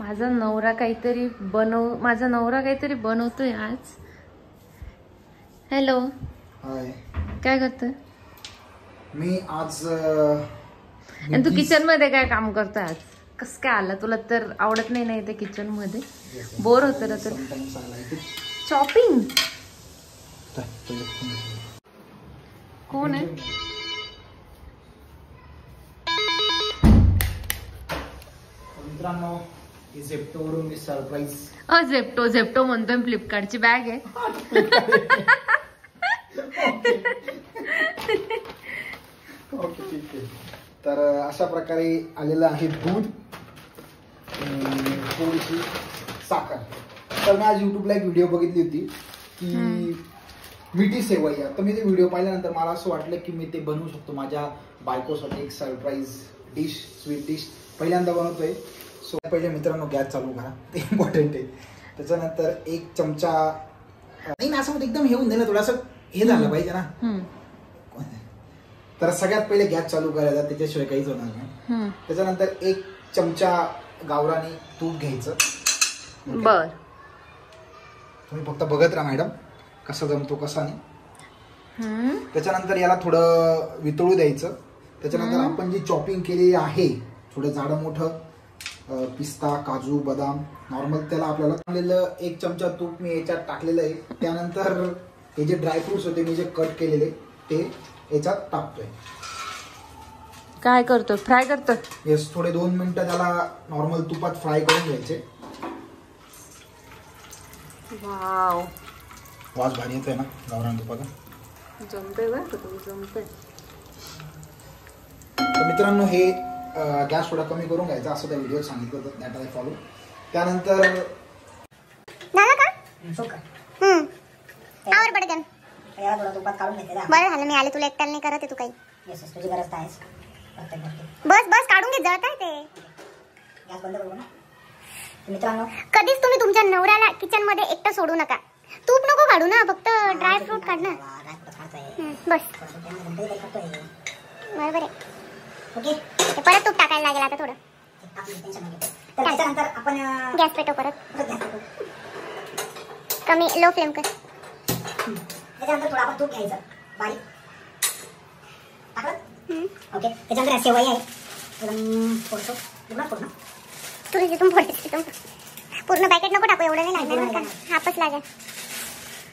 माझा नवरा काहीतरी बनवतोय आज. हॅलो. हाय. काय करतोय? मी आज आणि तू किचन मध्ये काय काम करतोय आज? कस काय आला? तुला तर आवडत नाही ना इथे किचन मध्ये? बोर होत ना तर? शॉपिंग. कोण आहे? मित्रांनो, झेप्टोवरून मी सरप्राईज. झेप्टो म्हणतोय, फ्लिपकार्टची बॅग आहे. ओके, ठीक आहे. तर अशा प्रकारे आलेलं आहे दूध, थोडीशी साखर. तर मी आज युट्यूबला एक व्हिडिओ बघितली होती की मिठी सेवई. तर मी ते व्हिडिओ पाहिल्यानंतर मला असं वाटलं की मी ते बनवू शकतो माझ्या बायकोसाठी. एक सरप्राईज डिश, स्वीट डिश पहिल्यांदा बनवतोय. सो पहिले मित्रांनो गॅस चालू करा, ते इम्पॉर्टंट आहे. त्याच्यानंतर एक चमचा, नाही असं एकदम हे होऊन दे ना, थोडंसं हे झालं पाहिजे ना. तर सगळ्यात पहिले गॅस चालू करायचा, त्याच्याशिवाय काहीच होणार नाही. त्याच्यानंतर एक चमचा गावरानी तूप घ्यायचं. बर. तुम्ही फक्त बघत राहा मॅडम कसा जमतो कसा नाही. त्याच्यानंतर याला थोडं वितळू द्यायचं. त्याच्यानंतर आपण जी चॉपिंग केलेली आहे, थोडं जाडं मोठं पिस्ता, काजू, बदाम, नॉर्मल त्याला आपल्याला टाकलेलं एक चमचा तूप मी याच्यात टाकलेलं आहे. त्यानंतर हे जे ड्रायफ्रुट्स होते मी जे कट केलेले ते याच्यात टाकतोय. काय करतोय? फ्राय करतोय? येस, थोडे 2 मिनिटं त्याला नॉर्मल तुपात फ्राय करून घ्यायचे. वाव, वास भारी येतोय ना गावरान तुपाचा. जमतंय बरं का, तुम्ही जमतंय. तर मित्रांनो, हे गॅस थोडा कमी करून घ्यायचा असं त्या व्हिडिओ सांगितलं होतं, दॅट आय फॉलो. त्यानंतर झालं का? आवर पडकन. याला थोडा तुपात काढून घेते. बरं झालं मी आले, तुला एकट्याला नाही करत आहे तू काही. येस, तुझी गरज तर आहेच. बस काढून घे, जळत आहे ते. गॅस बंद करू ना. मित्रांनो, कधीच तुम्ही तुमच्या नवऱ्याला किचन मध्ये एकटं सोडू नका. तूप नको काढू ना, फक्त ड्रायफ्रूट काढ ना. बस बरोबर आहे. ओके, परत तूप टाकायला लागेल आता थोडं. त्याच्यानंतर आपण गॅस पेटव परत. कमी, लो फ्लेम कर. त्याच्यानंतर थोडं आपण तूप घ्यायचं बारीक टाकलं. ओके, त्याच्यानंतर सेवई आहे फोडतो. पूर्ण फोड ना. तुला जिथून फोडते तिथून. पूर्ण पॅकेट नको टाकू, एवढं नाही लागणार का, हापच लागेल.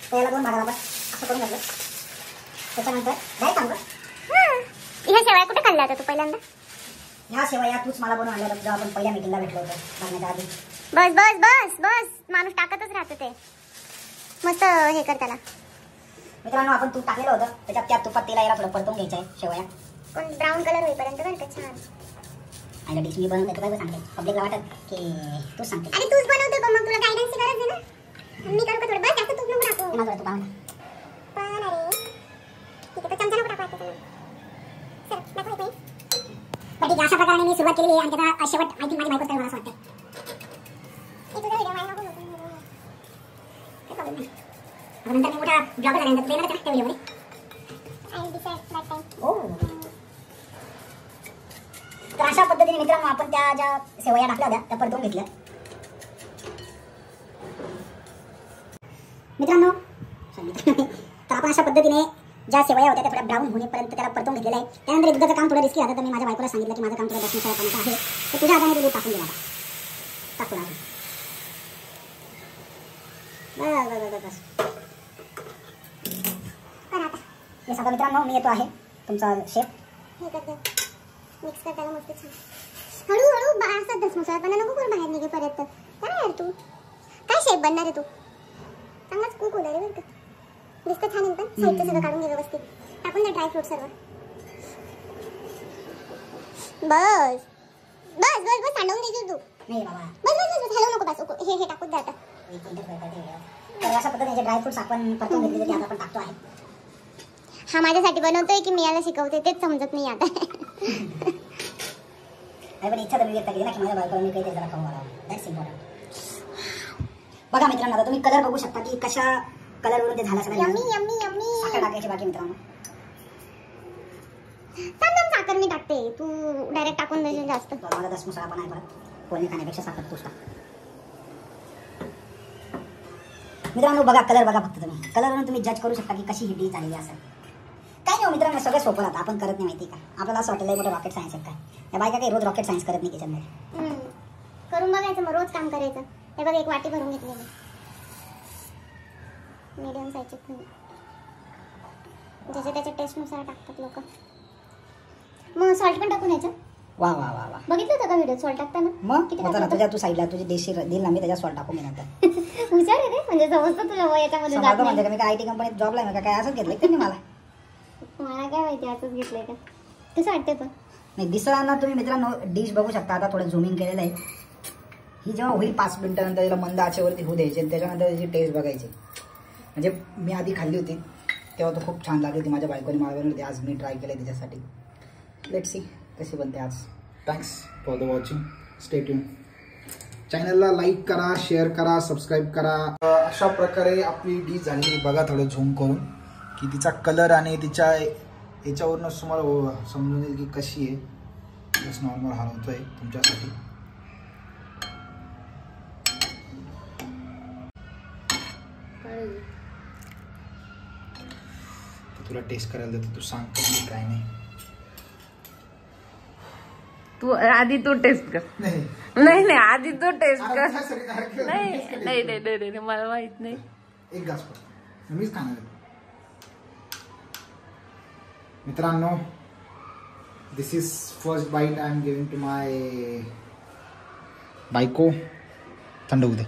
त्याला 2 भागाला आपण असं करून घेतलं. त्याच्यानंतर डायरेक्ट टाकू. ह्या शेवया कुठे खाल्ल्या होत्या तू पहिल्यांदा? ह्या शेवया तूच मला बनवून आणल्या जेव्हा आपण पहिल्या मीटिंगला भेटलो होतो बघण्याच्या आधी. बस बस बस बस, माणूस टाकतच राहतो ते. मस्त हे कर त्याला. मित्रांनो, आपण तूप टाकलेलं होतं, त्याच्यात त्या तुपात तेला याला थोडं परतून घ्यायचं आहे शेवया. पण ब्राऊन कलर होईपर्यंत बरं का. छान. आणि डिश मी बनवून देतो, काय सांगते पब्लिकला वाटत की तूच सांगते. अरे तूच बनवते पण मग तुला गायडन्सची गरज आहे ना. मी करू का थोडं? बस जास्त तूप नको टाकू. मला तूप आवडतं. पण अरे ठीक आहे, तो चमचा नको टाकू त्याच्यामध्ये. सर नको येतोय. पण ठीक, अशा प्रकारे मी सुरुवात केलेली आहे आणि त्याचा शेवट आय थिंक माझी बायकोच करेल मला असं वाटतं. तुझा व्हिडिओ मला नको नको. नंतर मी मोठा ब्लॉगर झाल्यानंतर तुला येणार त्या व्हिडिओमध्ये. I will decide that time. हो. तर अशा पद्धतीने मित्रांनो आपण त्या ज्या सेवया टाकल्या होत्या त्या परतून घेतल्या. मित्रांनो, तर आपण अशा पद्धतीने ज्या सेवया होत्या त्या थोड्या ब्राऊन होण्यापर्यंत त्याला परतून घेतलेलं आहे. त्यानंतर दुधाचं काम थोडं रिस्की राहतं, तर मी माझ्या बायकोला सांगितलं की माझं काम थोडं 10 मिनिटाचं आहे, तर तुझ्या हाताने दूध टाकून दिला. टाकू ना. बस. हे सगळं मित्रांनो मी येतो आहे तुमचा शेफ. हे करते, मिक्स कर त्याला मस्त छान. हळूहळू असं धसमुसळपणा नको करू, बाहेर निघे परत. काय यार तू काय शेफ बनणार आहे तू? चांगलाच कुक होणार आहे बरं का. दिसतं छान एकदम. साईडचं सगळं काढून घे व्यवस्थित. टाकून दे ड्रायफ्रूट सर्व. बस बस बस बस, सांडवून दे तू. नाही बाबा, बस बस बस, हलवू नको बस. हे टाकून दे आता. तर अशा पद्धतीने ड्रायफ्रुट्स आपण परतून घेतलेले ते आता आपण टाकतो आहे. हा माझ्यासाठी बनवतोय की मी याला शिकवते तेच समजत नाही आता. पण इच्छा तर मी व्यक्त केली ना की माझ्या बायकोला मी काही जरा खाऊ घालावं. That's important. बघा मित्रांनो, आता तुम्ही कलर बघू शकता की कशा कलरवरून ते झालं सगळं. Yummy yummy yummy. साखर टाकायची बाकी मित्रांनो. थांब साखर मी टाकते, तू डायरेक्ट टाकून देशील जास्त. माझा 10 मुसळा पण आहे परत. कोणी खाण्यापेक्षा साखर तूच टाक. मित्रांनो बघा कलर बघा फक्त तुम्ही, कलरवरून तुम्ही जज करू शकता की कशी ही डिश झालेली असेल. काय नाही हो मित्रांनो, सगळं सोपं राहतं, आपण करत नाही माहिती का. आपल्याला असं वाटलं मोठं रॉकेट सायन्स आहे काय. या बायका काही रोज रॉकेट सायन्स करत नाही किचनमध्ये. करून बघायचं मग, रोज काम करायचं. हे बघ एक वाटी भरून घेतली मी, मीडियम साईजची. ज्याच्या त्याच्या टेस्टनुसार टाकतात लोक. मग सॉल्ट पण टाकून यायचं. वा वा वा वा, बघितलं होतं का व्हिडिओ सॉल्ट टाकताना? मग किती होतं ना टाकलं तुझ्या, तू साईडला तुझी देशी दिल ना मी त्याच्या सॉल्ट टाकून घेणार. हुशार आहे रे, म्हणजे समजतं तुला याच्यामध्ये जात समजतं नाही. म्हणजे का मी काय IT कंपनीत जॉबला आहे का काय असंच घेतलंय त्यांनी मला. मला काय माहिती असंच घेतलंय का. कसं वाटतंय पण नाही दिसताना तुम्ही मित्रांनो डिश बघू शकता. आता थोडं झूमिंग केलेलं आहे. ही जेव्हा होईल 5 मिनिटानंतर तिला मंद आचेवरती होऊ द्यायची आणि त्याच्यानंतर त्याची टेस्ट बघायची. म्हणजे मी आधी खाल्ली होती तेव्हा तो खूप छान लागली होती, माझ्या बायकोने मला बनवली होती. आज मी ट्राय केलं तिच्यासाठी. लेट्स सी कशी बनते आज. Thanks for the watching. Stay tune. चॅनलला लाईक करा, शेअर करा, सबस्क्राईब करा. अशा प्रकारे आपली डिश झाली. बघा थोडं झूम करून की तिचा कलर आणि तिच्या याच्यावरूनच तुम्हाला समजून येईल की कशी आहे. जस्ट नॉर्मल हलवतोय तुमच्यासाठी. तुला टेस्ट करायला देतो, तू सांग कशी काय नाही. तू आधी तू टेस्ट कर. नाही नाही नाही आधी तू टेस्ट कर. नाही नाही नाही नाही नाही मला माहित नाही. एक घास पण मीच खाणार आहे. मित्रांनो, this is first bite I am giving to my बायको. थंड होऊ दे.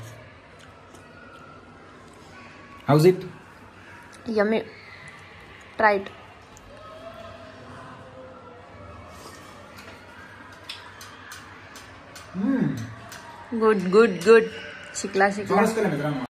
How's it? Yummy. Try it. Good good good. शिकला शिकला. मित्रांनो